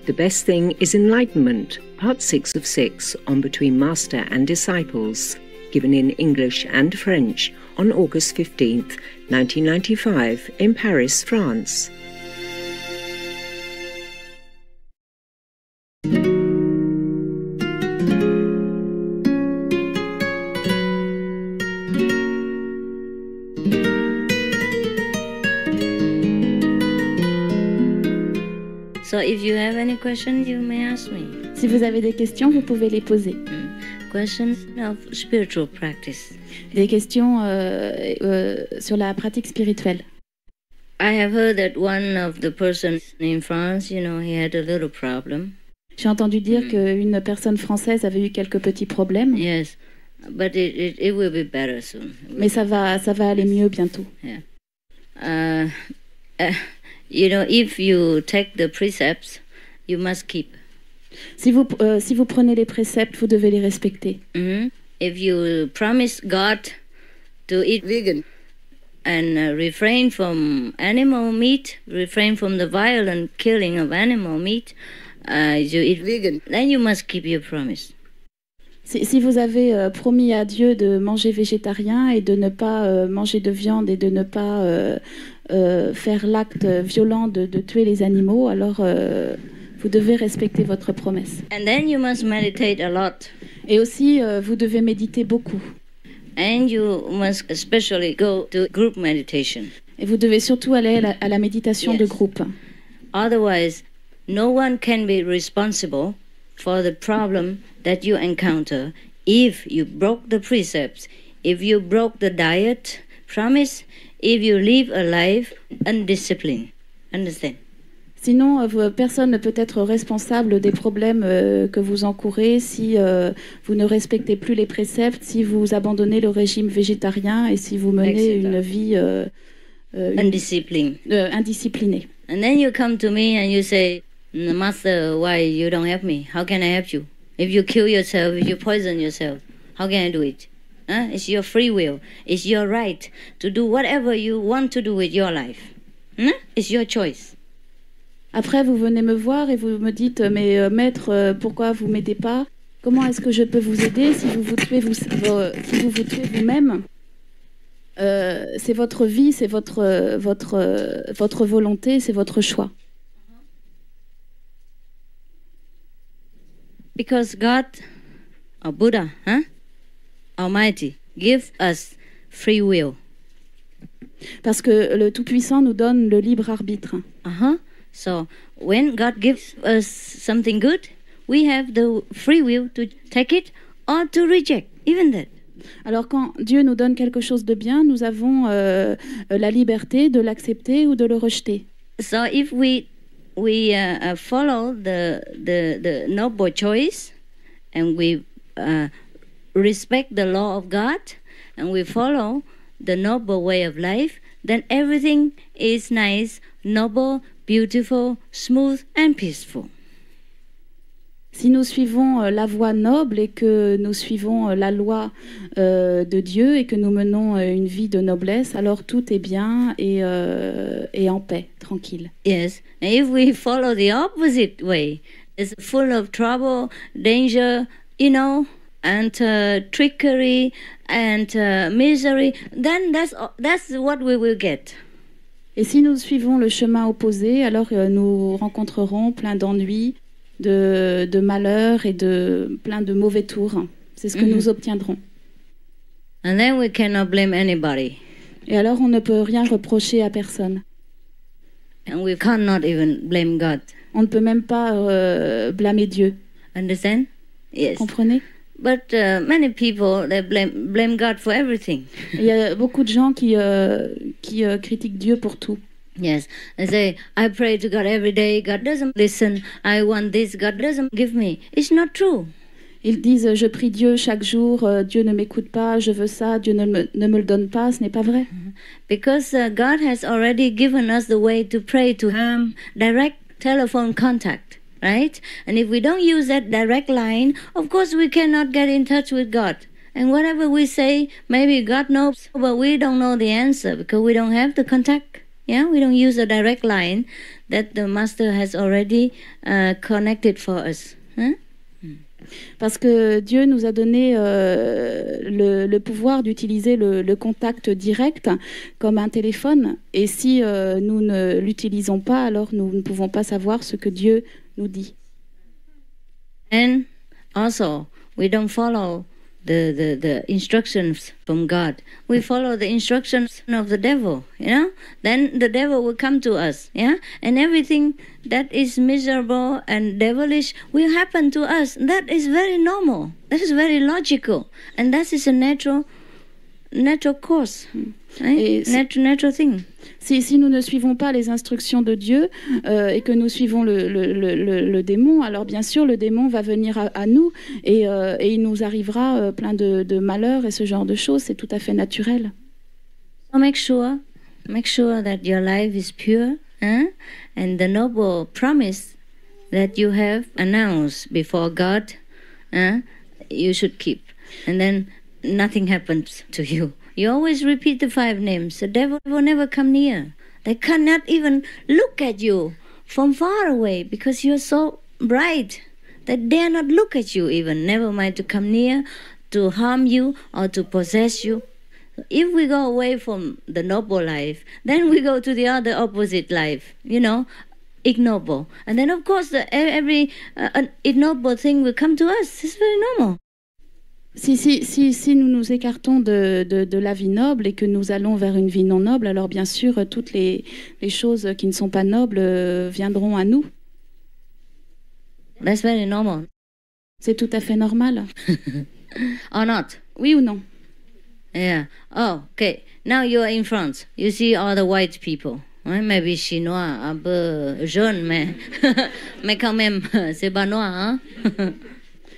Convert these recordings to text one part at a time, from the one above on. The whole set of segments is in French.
The Best Thing is Enlightenment, Part 6 of 6 on Between Master and Disciples, given in English and French on August 15th, 1995 in Paris, France. So if you have any questions, you may ask me. Si vous avez des questions, vous pouvez les poser. Questions of spiritual practice. Des questions sur la pratique spirituelle. I have heard that one of the persons in France, he had a little problem. J'ai entendu dire qu'une personne française avait eu quelques petits problèmes. Yes, but it will be better soon. Mais ça va aller mieux bientôt. Yeah. If you take the precepts, you must keep. Si vous prenez les préceptes, vous devez les respecter. If you promise God to eat vegan and refrain from animal meat, refrain from the violent killing of animal meat, you eat vegan, then you must keep your promise. Si vous avez promis à Dieu de manger végétarien et de ne pas manger de viande et de ne pas faire l'acte violent de tuer les animaux, alors vous devez respecter votre promesse. And then you must meditate a lot. Et aussi, vous devez méditer beaucoup. And you must especially go to group meditation. Et vous devez surtout aller à la méditation de groupe. Otherwise, no one can be responsible for the problem that you encounter if you broke the precepts, if you broke the diet promise, if you live a life undisciplined. Understand? Sinon, personne ne peut être responsable des problèmes que vous encourez si vous ne respectez plus les préceptes, si vous abandonnez le régime végétarien et si vous menez une vie indisciplinée. And then you come to me and you say, Master, why you don't help me? How can I help you? If you kill yourself, if you poison yourself, how can I do it? It's your free will. It's your right to do whatever you want to do with your life. It's your choice. Après, vous venez me voir et vous me dites, mais maître, pourquoi vous m'aidez pas? Comment est-ce que je peux vous aider si vous vous tuez vous-même? C'est votre vie, c'est votre volonté, c'est votre choix. Because God, or Buddha, Almighty, gives us free will. Parce que le Tout-Puissant nous donne le libre arbitre. So when God gives us something good, we have the free will to take it or to reject, even that. Alors quand Dieu nous donne quelque chose de bien, nous avons la liberté de l'accepter ou de le rejeter. So if we follow the noble choice and we respect the law of God and we follow the noble way of life, then everything is nice, noble, beautiful, smooth and peaceful. Si nous suivons la voie noble et que nous suivons la loi de Dieu et que nous menons une vie de noblesse, alors tout est bien et en paix, tranquille. Yes, and if we follow the opposite way, it's full of trouble, danger, and trickery and misery, then that's what we will get. Et si nous suivons le chemin opposé, alors nous rencontrerons plein d'ennuis, de malheurs et plein de mauvais tours. C'est ce que nous obtiendrons. And then we cannot blame anybody. Et alors on ne peut rien reprocher à personne. And we cannot even blame God. On ne peut même pas blâmer Dieu. Understand? Yes. Comprenez? But many people they blame God for everything. Il y a beaucoup de gens qui critiquent Dieu pour tout. Yes, they say, I pray to God every day, God doesn't listen, I want this, God doesn't give me. It's not true. Ils disent, je prie Dieu chaque jour, Dieu ne m'écoute pas, je veux ça, Dieu ne me le donne pas, ce n'est pas vrai. Because God has already given us the way to pray to Him, direct telephone contact, right? And if we don't use that direct line, of course we cannot get in touch with God. And whatever we say, maybe God knows, but we don't know the answer because we don't have the contact. Yeah, we don't use a direct line that the master has already connected for us. Huh? Parce que Dieu nous a donné le pouvoir d'utiliser le contact direct comme un téléphone. Et si nous ne l'utilisons pas, alors nous ne pouvons pas savoir ce que Dieu nous dit. And also, we don't follow the instructions from God. We follow the instructions of the devil, you know? Then the devil will come to us, yeah? And everything that is miserable and devilish will happen to us. That is very normal. That is very logical. And that is a natural course, right? Natural thing. Si nous ne suivons pas les instructions de Dieu et que nous suivons le démon, alors bien sûr le démon va venir à nous et il nous arrivera plein de malheurs et ce genre de choses, c'est tout à fait naturel. So make sure that your life is pure, and the noble promise that you have announced before God, you should keep, and then nothing happens to you. You always repeat the 5 names. The devil will never come near. They cannot even look at you from far away because you're so bright. They dare not look at you even, never mind to come near, to harm you or to possess you. If we go away from the noble life, then we go to the other opposite life, you know, ignoble. And then, of course, every ignoble thing will come to us. It's very normal. Si nous nous écartons de la vie noble et que nous allons vers une vie non noble, alors bien sûr, toutes les choses qui ne sont pas nobles viendront à nous. That's very normal. C'est tout à fait normal. Or not? Oui ou non? Yeah. Oh, okay. Now you are in France. You see all the white people. Ouais, maybe chinois, un peu jaune, mais quand même, c'est pas noir, hein?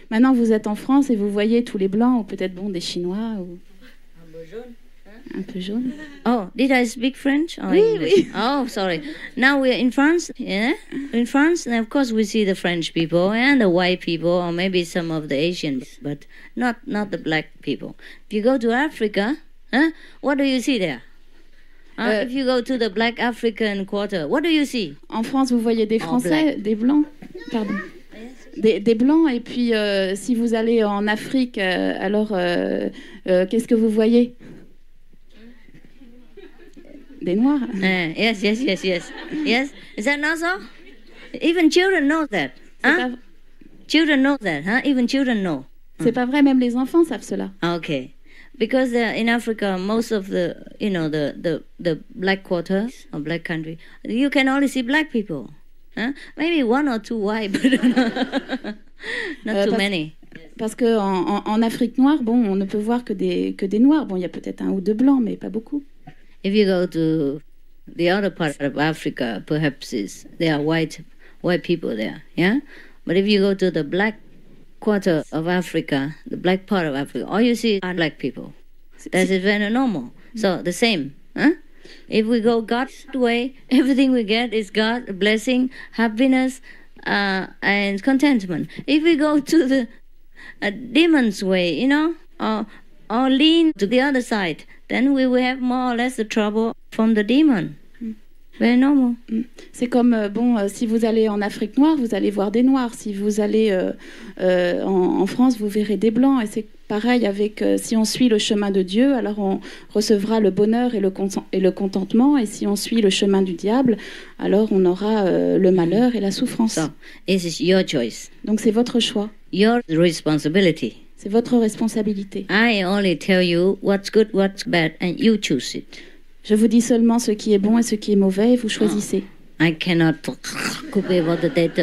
Maintenant, vous êtes en France et vous voyez tous les blancs, ou peut-être des Chinois, ou... Un peu jaune. Oh, did I speak French? Or oui, English? Oui. Oh, sorry. Now we're in France, yeah? In France, and of course we see the French people and the white people, or maybe some of the Asians, but not the black people. If you go to Africa, what do you see there? If you go to the black African quarter, what do you see? En France, vous voyez des Français, des blancs, pardon. Des blancs, et puis si vous allez en Afrique, alors qu'est-ce que vous voyez? Des noirs. Yes. Yes, is that not so? Even children know that. Huh? Children know that, huh? Even children know. C'est pas vrai, même les enfants savent cela. Okay. Because in Africa, most of the black quarters or black country, you can only see black people. Huh? Maybe 1 or 2 white, but not too many. Parce que en Afrique noire, on ne peut voir que des noirs. Bon, il y a peut-être 1 ou 2 blancs, mais pas beaucoup. If you go to the other part of Africa, perhaps there are white people there, yeah. But if you go to the black quarter of Africa, the black part of Africa, all you see are black people. That is very normal. So the same, huh? If we go God's way, everything we get is God, blessing, happiness, and contentment. If we go to the demon's way, you know, or lean to the other side, then we will have more or less the trouble from the demon. Very normal. C'est comme, si vous allez en Afrique noire, vous allez voir des noirs. Si vous allez en France, vous verrez des blancs. Et c'est pareil avec, si on suit le chemin de Dieu, alors on recevra le bonheur et le contentement. Et si on suit le chemin du diable, alors on aura le malheur et la souffrance. So, it is your choice. Donc c'est votre choix. Your responsibility. C'est votre responsabilité. I only tell you what's good, what's bad, and you choose it. Je vous dis seulement ce qui est bon et ce qui est mauvais, et vous choisissez. I cannot couper votre tête,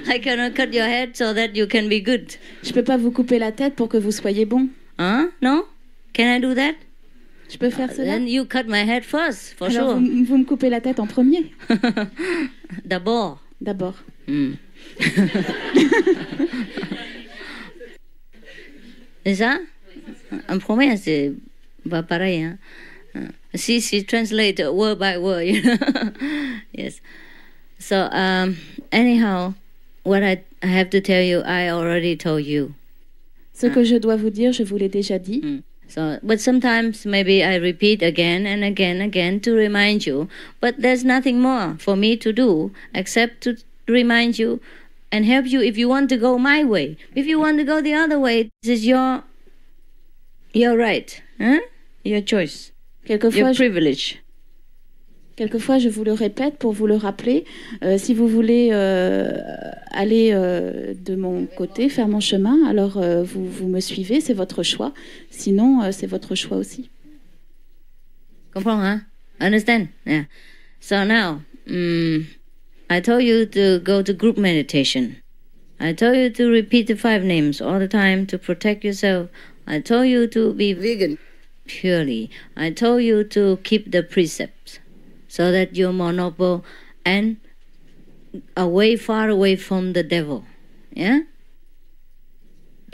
I cannot cut your head so that you can be good. Je peux pas vous couper la tête pour que vous soyez bon. No? Can I do that? Je peux faire cela? Then you cut my head first, for Alors, sure. Vous me coupez la tête en premier. D'abord. C'est ça? En premier, c'est pas pareil, hein? She translate word by word, you know. Yes. So anyhow, what I have to tell you, I already told you. Ce que je dois vous dire, je vous l'ai déjà dit. So, but sometimes maybe I repeat again and again to remind you. But there's nothing more for me to do except to remind you and help you if you want to go my way. If you want to go the other way, this is your right, huh? Your choice, your privilege. Quelquefois, je vous le répète pour vous le rappeler. Si vous voulez aller de mon côté, faire mon chemin, alors vous me suivez, c'est votre choix. Sinon, c'est votre choix aussi. Comprends, hein? Understand? Yeah. So now, I told you to go to group meditation. I told you to repeat the 5 names all the time to protect yourself. I told you to be vegan purely. I told you to keep the precepts, so that you're more noble and far away from the devil. Yeah?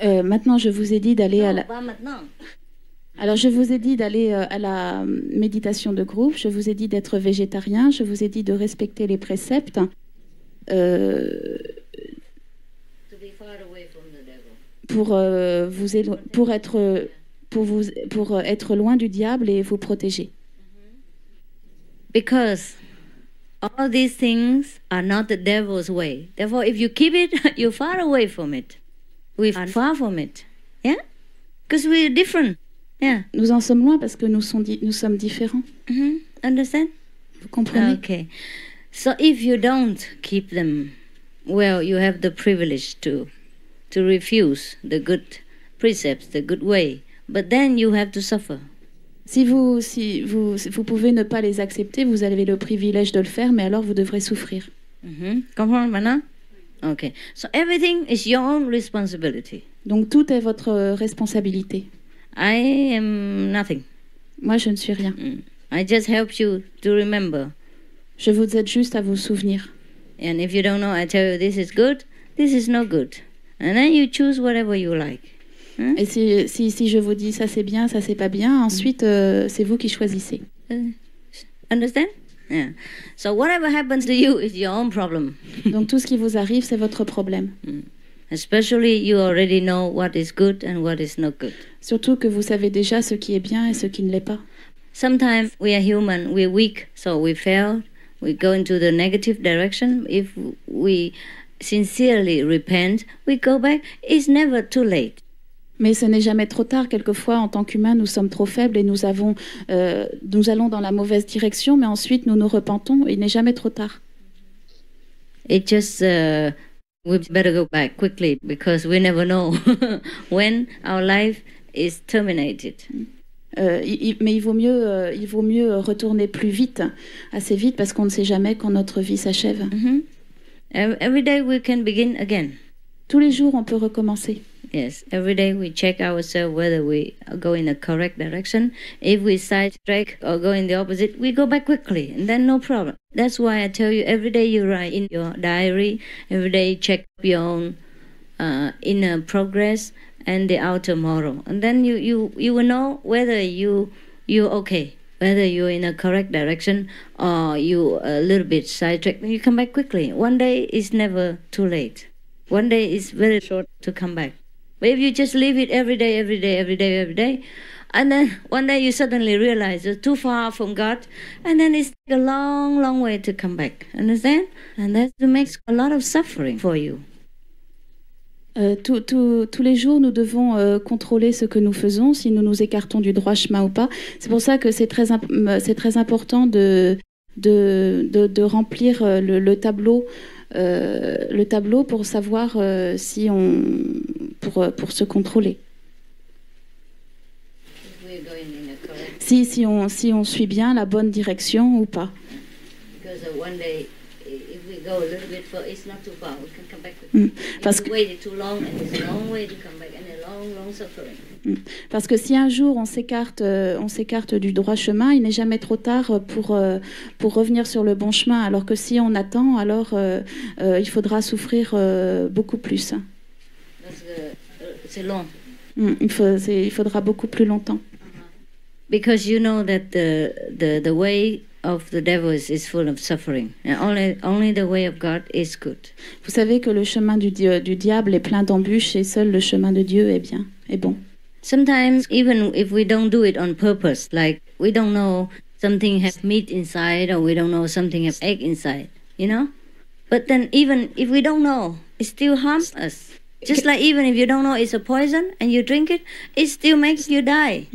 Maintenant, je vous ai dit d'aller à la... Pas maintenant. Alors, je vous ai dit d'aller à la méditation de groupe, je vous ai dit d'être végétarien, je vous ai dit de respecter les préceptes. Pour être loin du diable et vous protéger. Because all these things are not the devil's way. Therefore, if you keep it, you're far away from it. We're far from it. Yeah? Because we're different. Yeah. Nous en sommes loin parce que nous sommes différents. Understand? Vous comprenez? Okay. So if you don't keep them, well, you have the privilege to refuse the good precepts, the good way. But then you have to suffer. Si vous pouvez ne pas les accepter, vous avez le privilège de le faire, mais alors vous devrez souffrir. Comprends maintenant? Okay. So everything is your own responsibility. Donc tout est votre responsabilité. I am nothing. Moi, je ne suis rien. I just help you to remember. Je vous aide juste à vous souvenir. And if you don't know, I tell you this is good, this is not good. And then you choose whatever you like. Et si je vous dis ça c'est bien, ça c'est pas bien, ensuite c'est vous qui choisissez. Understand? Yeah. So whatever happens to you is your own problem. Donc tout ce qui vous arrive, c'est votre problème. Especially you already know what is good and what is not good. Surtout que vous savez déjà ce qui est bien et ce qui ne l'est pas. Sometimes we are human, we're weak, so we fail. We go into the negative direction. If we sincerely repent, we go back. It's never too late. Mais ce n'est jamais trop tard. Quelquefois, en tant qu'humains, nous sommes trop faibles et nous allons dans la mauvaise direction, mais ensuite nous nous repentons. Il n'est jamais trop tard. It just we better go back quickly because we never know when our life is terminated. Mais il vaut mieux retourner plus vite, assez vite, parce qu'on ne sait jamais quand notre vie s'achève. Every day we can begin again. Tous les jours, on peut recommencer. Yes, every day we check ourselves whether we go in the correct direction. If we sidetrack or go in the opposite, we go back quickly, and then no problem. That's why I tell you every day you write in your diary, every day check your own inner progress and the outer moral, and then you will know whether you're okay, whether you're in a correct direction or you a little bit sidetracked. You come back quickly. One day is never too late. One day is very short to come back. But if you just leave it every day, and then one day you suddenly realize you're too far from God, and then it's a long, long way to come back. Understand? And that makes a lot of suffering for you. Tous les jours, nous devons contrôler ce que nous faisons, si nous nous écartons du droit chemin ou pas. C'est pour ça que c'est très important de remplir le tableau. Le tableau pour savoir pour se contrôler. Si on suit bien la bonne direction ou pas. Parce que si un jour on s'écarte du droit chemin, il n'est jamais trop tard pour revenir sur le bon chemin. Alors que si on attend, alors il faudra souffrir beaucoup plus. C'est long. Il faudra beaucoup plus longtemps. Because you know that the way of the devil is full of suffering, and only the way of God is good. Vous savez que le chemin du diable est plein d'embûches et seul le chemin de Dieu est bon. Sometimes, even if we don't do it on purpose, like we don't know something has meat inside or we don't know something has egg inside, you know? But then even if we don't know, it still harms us. Just like even if you don't know it's a poison and you drink it, it still makes you die.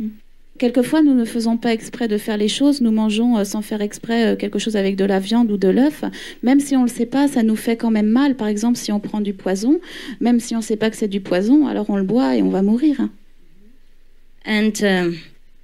Quelquefois, nous ne faisons pas exprès de faire les choses. Nous mangeons sans faire exprès quelque chose avec de la viande ou de l'œuf. Même si on ne le sait pas, ça nous fait quand même mal. Par exemple, si on prend du poison, même si on ne sait pas que c'est du poison, alors on le boit et on va mourir. And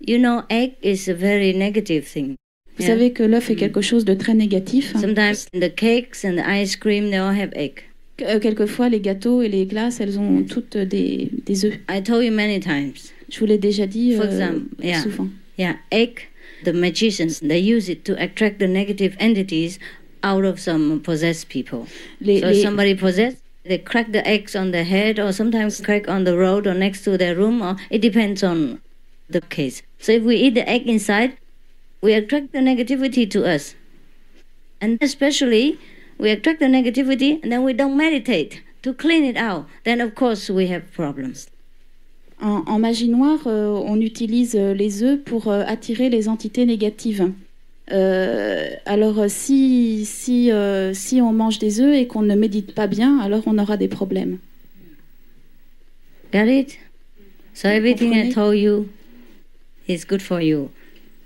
you know, egg is a very negative thing. Vous savez que l'œuf est quelque chose de très négatif. Sometimes the cakes and the ice cream, they all have egg. Quelquefois, les gâteaux et les glaces, elles ont toutes des œufs. I told you many times. Je vous l'ai déjà dit For example, souvent. Yeah, egg, the magicians, they use it to attract the negative entities out of some possessed people. So somebody possessed, they crack the eggs on the head or sometimes crack on the road or next to their room, or it depends on the case. So if we eat the egg inside, we attract the negativity to us. And especially, we attract the negativity and then we don't meditate to clean it out. Then of course we have problems. En magie noire, on utilise les œufs pour attirer les entités négatives. Alors si on mange des œufs et qu'on ne médite pas bien, alors on aura des problèmes. Got it? So everything I told you is good for you.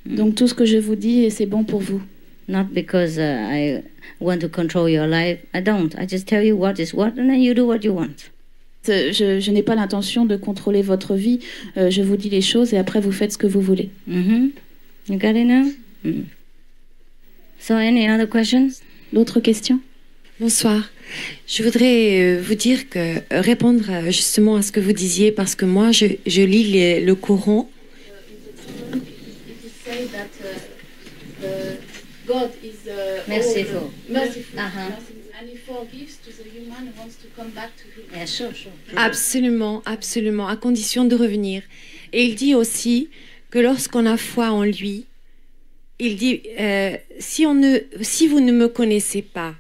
Donc tout ce que je vous dis, c'est bon pour vous. Not because I want to control your life. I don't. I just tell you what is what and then you do what you want. Je n'ai pas l'intention de contrôler votre vie. Je vous dis les choses et après vous faites ce que vous voulez. You got it now? So any other questions? D'autres questions? Bonsoir. Je voudrais vous dire que répondre justement à ce que vous disiez parce que moi je lis le Coran. God is merciful. And he forgives to the human who wants to come back to him. Yeah, sure. Absolument, absolument, à condition de revenir. Et il dit aussi que lorsqu'on a foi en lui, il dit si vous ne me connaissez pas,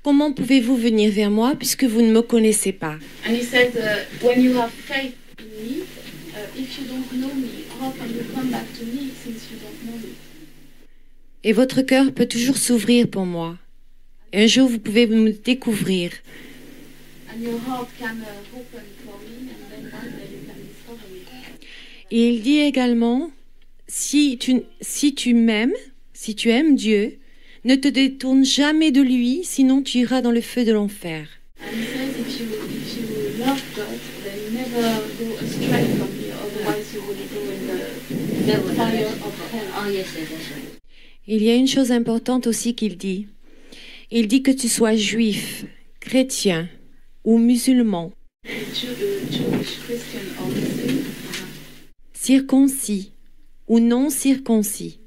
comment pouvez-vous venir vers moi puisque vous ne me connaissez pas? And he said, when you have faith in me, if you don't know me, how can you come back to me since you don't know me? Et votre cœur peut toujours s'ouvrir pour moi. Et un jour, vous pouvez me découvrir. Et il dit également, si tu m'aimes, si tu aimes Dieu, ne te détourne jamais de lui, sinon tu iras dans le feu de l'enfer. Il y a une chose importante aussi qu'il dit. Il dit que tu sois juif, chrétien ou musulman, circoncis ou non circoncis.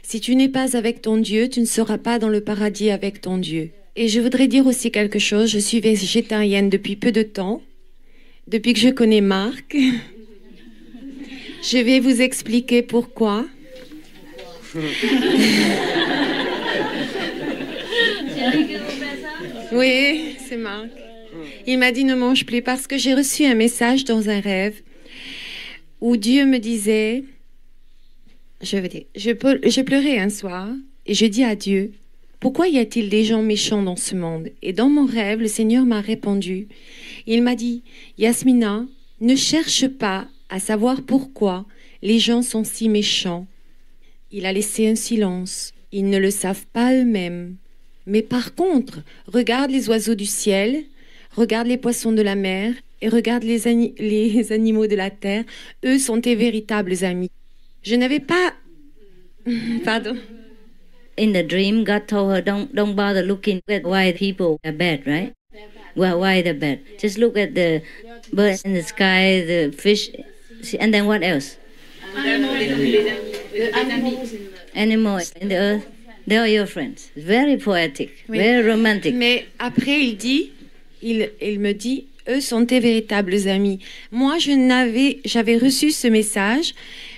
Si tu n'es pas avec ton Dieu, tu ne seras pas dans le paradis avec ton Dieu. Et je voudrais dire aussi quelque chose. Je suis végétarienne depuis peu de temps, depuis que je connais Marc. Je vais vous expliquer pourquoi. Oui, c'est Marc. Il m'a dit ne mange plus parce que j'ai reçu un message dans un rêve où Dieu me disait, je pleurais un soir et je dis à Dieu, pourquoi y a-t-il des gens méchants dans ce monde? Et dans mon rêve, le Seigneur m'a répondu. Il m'a dit, Yasmina, ne cherche pas à savoir pourquoi les gens sont si méchants. Il a laissé un silence. Ils ne le savent pas eux-mêmes. Mais par contre, regarde les oiseaux du ciel, regarde les poissons de la mer et regarde les animaux de la terre. Eux sont tes véritables amis. Je n'avais pas... Pardon. In the dream, God told her, don't bother looking at why people are bad, right? Well, why they're bad. Just look at the birds in the sky, the fish, and then what else? Animals in the earth. They are your friends. Very poetic, oui. Very romantic. Mais après, il me dit, eux sont tes véritables amis. Moi, j'avais reçu ce message.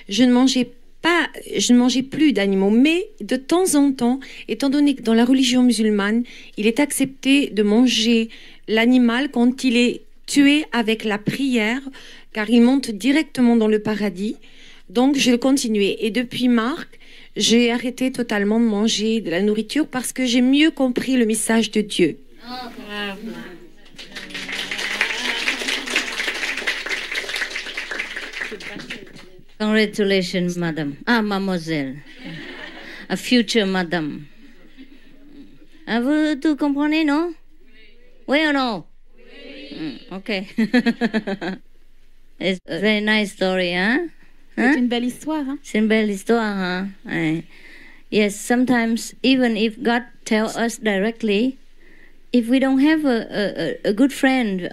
Je ne mangeais plus d'animaux, mais de temps en temps, étant donné que dans la religion musulmane, il est accepté de manger l'animal quand il est tué avec la prière car il monte directement dans le paradis. Donc, je continuais. Et depuis Marc, j'ai arrêté totalement de manger de la nourriture parce que j'ai mieux compris le message de Dieu. Congratulations, madam. Mademoiselle. A future madam. Vous tout comprenez, non? Oui ou non? Okay. It's a very nice story, hein? C'est une belle histoire. Hein? C'est une belle histoire, hein? Yes, sometimes even if God tells us directly, if we don't have a good friend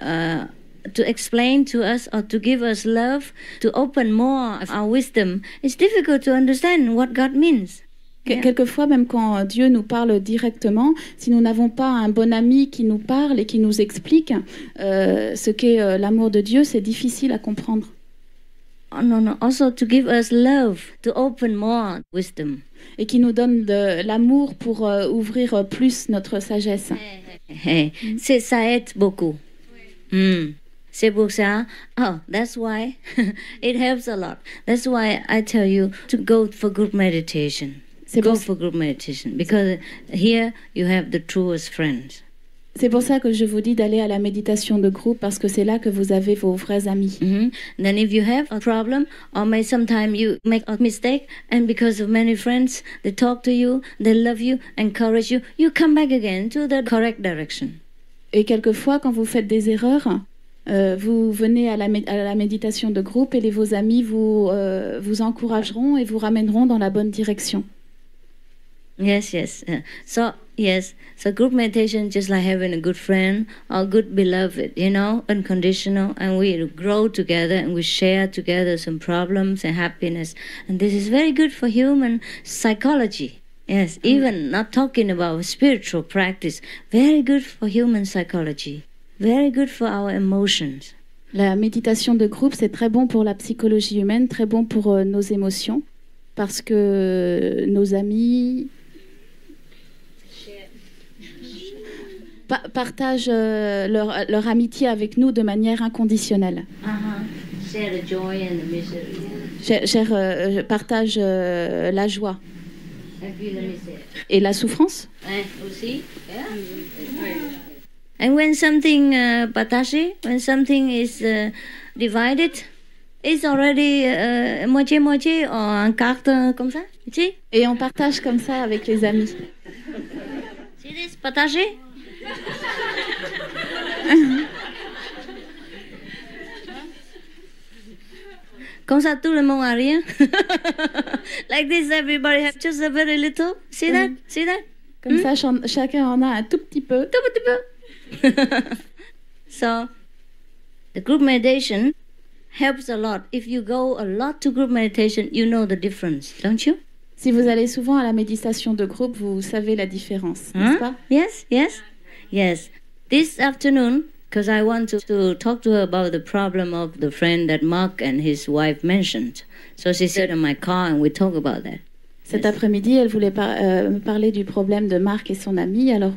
to explain to us or to give us love, to open more of our wisdom, it's difficult to understand what God means. Quelquefois, même quand Dieu nous parle directement, si nous n'avons pas un bon ami qui nous parle et qui nous explique ce qu'est l'amour de Dieu, c'est difficile à comprendre. Oh, no. Also to give us love, to open more wisdom. Et qui nous donne de l'amour pour ouvrir plus notre sagesse. Ça aide beaucoup. C'est pour ça. Oh, that's why it helps a lot. That's why I tell you to go for group meditation. Go for group meditation because here you have the truest friends. C'est pour ça que je vous dis d'aller à la méditation de groupe parce que c'est là que vous avez vos vrais amis. Then if you have a problem or sometimes you make a mistake and because of many friends, they talk to you, they love you, encourage you, you come back again to the correct direction. Et quelquefois, quand vous faites des erreurs, vous venez à la méditation de groupe et vos amis vous encourageront et vous ramèneront dans la bonne direction. Yes. So group meditation just like having a good friend or good beloved, unconditional, and we grow together and we share together some problems and happiness. And this is very good for human psychology. Yes, even not talking about spiritual practice, very good for human psychology, very good for our emotions. La méditation de groupe, c'est très bon pour la psychologie humaine, très bon pour nos émotions, parce que nos amis partagent leur amitié avec nous de manière inconditionnelle. Share the joy and the misery. Partagent la joie. Et la souffrance. Aussi. And when something partagé, when something is divided, it's already moitié-moitié en carte comme ça. Et on partage comme ça avec les amis. C'est partagé. Comme ça, tout le monde a rien. Like this, everybody has just a very little. See that? See that? Comme ça, chacun en a un tout petit peu. Tout petit peu. So, the group meditation helps a lot. If you go a lot to group meditation, you know the difference, don't you? Si vous allez souvent à la méditation de groupe, vous savez la différence, n'est-ce pas? Yes. This afternoon, because I want to talk to her about the problem of the friend that Mark and his wife mentioned. So she sat in my car and we talk about that. Cet après-midi, elle voulait me parler du problème de Marc et son ami. Alors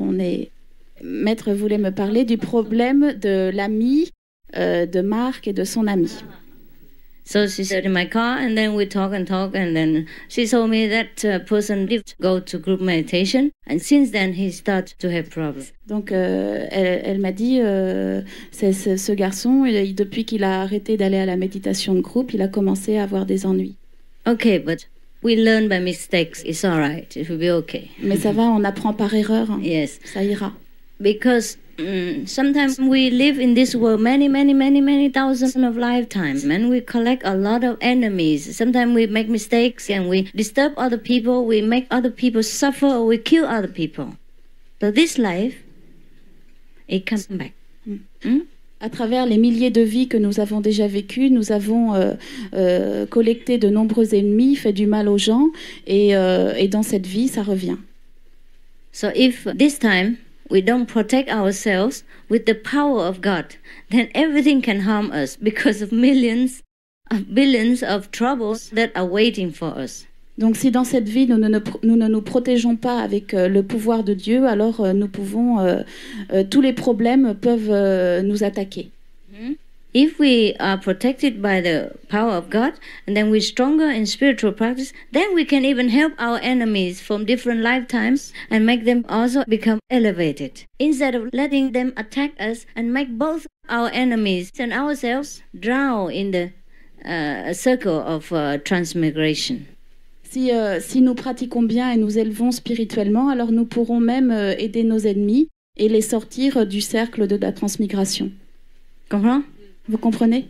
Maître voulait me parler du problème de l'ami de Marc et de son ami. So she sat in my car and then we talk and then she told me that person did go to group meditation and since then he started to have problems. Donc elle m'a dit c'est ce garçon depuis qu'il a arrêté d'aller à la méditation de groupe, il a commencé à avoir des ennuis. Okay, but we learn by mistakes. It's all right. It will be okay. Mais ça va, on apprend par erreur. Yes. Ça ira. Because sometimes we live in this world many thousands of lifetimes and we collect a lot of enemies. Sometimes we make mistakes and we disturb other people, we make other people suffer or we kill other people. So this life, it comes back. À travers les milliers de vies que nous avons déjà vécues, nous avons collecté de nombreux ennemis, fait du mal aux gens et dans cette vie, ça revient. So if this time we don't protect ourselves with the power of God, then everything can harm us because of millions of billions of troubles that are waiting for us. Donc si dans cette vie nous ne nous protégeons pas avec le pouvoir de Dieu, alors tous les problèmes peuvent nous attaquer. If we are protected by the power of God, and then we're stronger in spiritual practice, then we can even help our enemies from different lifetimes and make them also become elevated. Instead of letting them attack us and make both our enemies and ourselves drown in the circle of transmigration. Si nous pratiquons bien et nous élevons spirituellement, alors nous pourrons même aider nos ennemis et les sortir du cercle de la transmigration. Comprends? Vous comprenez?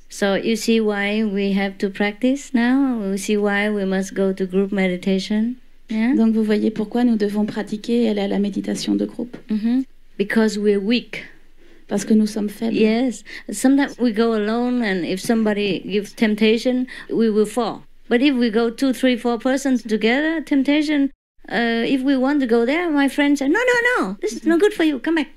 So you see why we have to practice now? You see why we must go to group meditation? Yeah? Donc vous voyez pourquoi nous devons pratiquer et aller à la méditation de groupe. Because we're weak. Parce que nous sommes faibles. Yes. Sometimes we go alone, and if somebody gives temptation, we will fall. But if we go 2, 3, 4 persons together, temptation, if we want to go there, my friend said, no, this is no good for you, come back.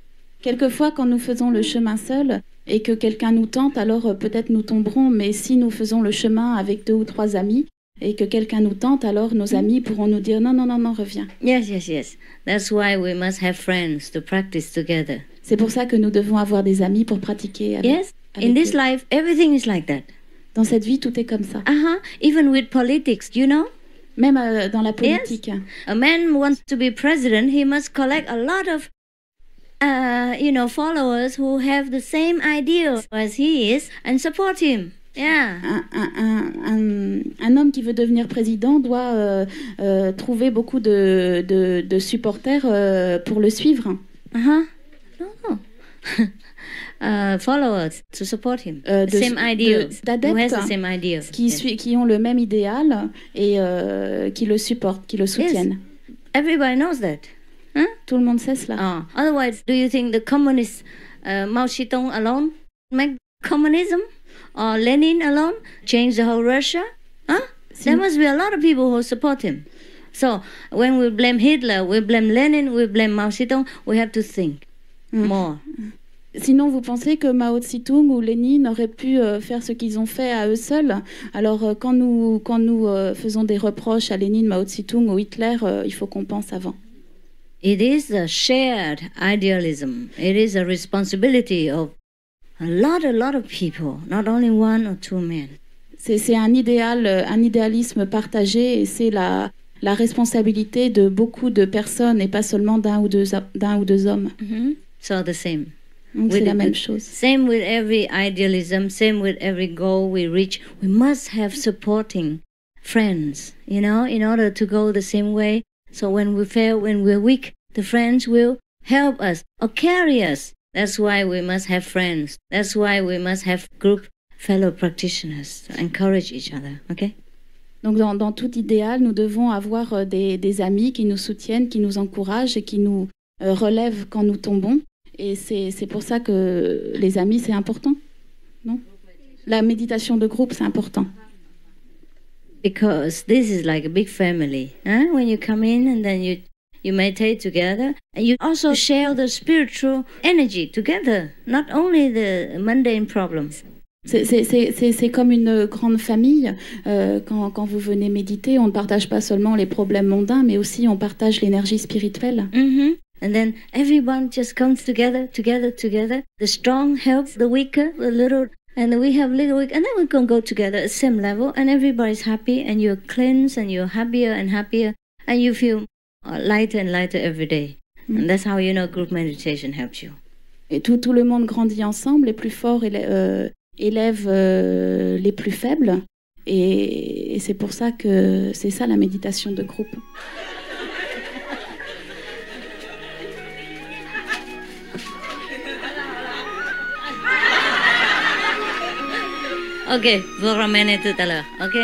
Quelquefois, quand nous faisons le chemin seul et que quelqu'un nous tente, alors peut-être nous tomberons, mais si nous faisons le chemin avec 2 ou 3 amis et que quelqu'un nous tente, alors nos amis pourront nous dire non, reviens. Yes. That's why we must have friends to practice together. C'est pour ça que nous devons avoir des amis pour pratiquer avec, yes, in this eux. life, everything is like that. Dans cette vie, tout est comme ça. Even with politics, you know? Même dans la politique. Yes. A man wants to be president, he must collect a lot of followers who have the same ideas as he is and support him. Yeah. Un homme qui veut devenir président doit trouver beaucoup de supporters pour le suivre. No. Followers to support him. Same ideas. Who has the same ideas. Qui ont le même idéal et qui le supportent, qui le soutiennent. Yes. Everybody knows that. Huh? Tout le monde sait cela. Otherwise, do you think the communist Mao Zedong alone make communism? Or Lenin alone change the whole Russia? There must be a lot of people who support him. So when we blame Hitler, we blame Lenin, we blame Mao Zedong, we have to think more. Sinon, vous pensez que Mao Tse-tung ou Lénine auraient pu faire ce qu'ils ont fait à eux seuls? Alors, quand nous faisons des reproches à Lénine, Mao Tse-tung ou Hitler, il faut qu'on pense avant. It is a shared idealism. It is a responsibility of a lot of people, not only 1 or 2 men. C'est un idéalisme partagé et c'est la responsabilité de beaucoup de personnes et pas seulement d'un ou deux hommes. So the same. Donc c'est la même chose. Same with every idealism, same with every goal we reach. We must have supporting friends, in order to go the same way. So when we fail, when we're weak, the friends will help us or carry us. That's why we must have friends. That's why we must have group fellow practitioners to encourage each other. Okay? Donc dans tout idéal, nous devons avoir des amis qui nous soutiennent, qui nous encouragent et qui nous relèvent quand nous tombons. Et c'est pour ça que les amis, c'est important, non? La méditation de groupe, c'est important. Because this is like a big family. When you come in and then you meditate together, and you also share the spiritual energy together, not only the mundane problems. C'est comme une grande famille. Quand vous venez méditer, on ne partage pas seulement les problèmes mondains, mais aussi on partage l'énergie spirituelle. And then everyone just comes together. The strong helps the weaker, the little, and we have little weak, and then we can go together at the same level, and everybody's happy, and you're cleansed, and you're happier and happier, and you feel lighter and lighter every day. And that's how group meditation helps you. Et tout le monde grandit ensemble, les plus forts élèvent les plus faibles, et c'est pour ça que c'est ça la méditation de groupe. Ok, vous ramenez tout à l'heure, ok?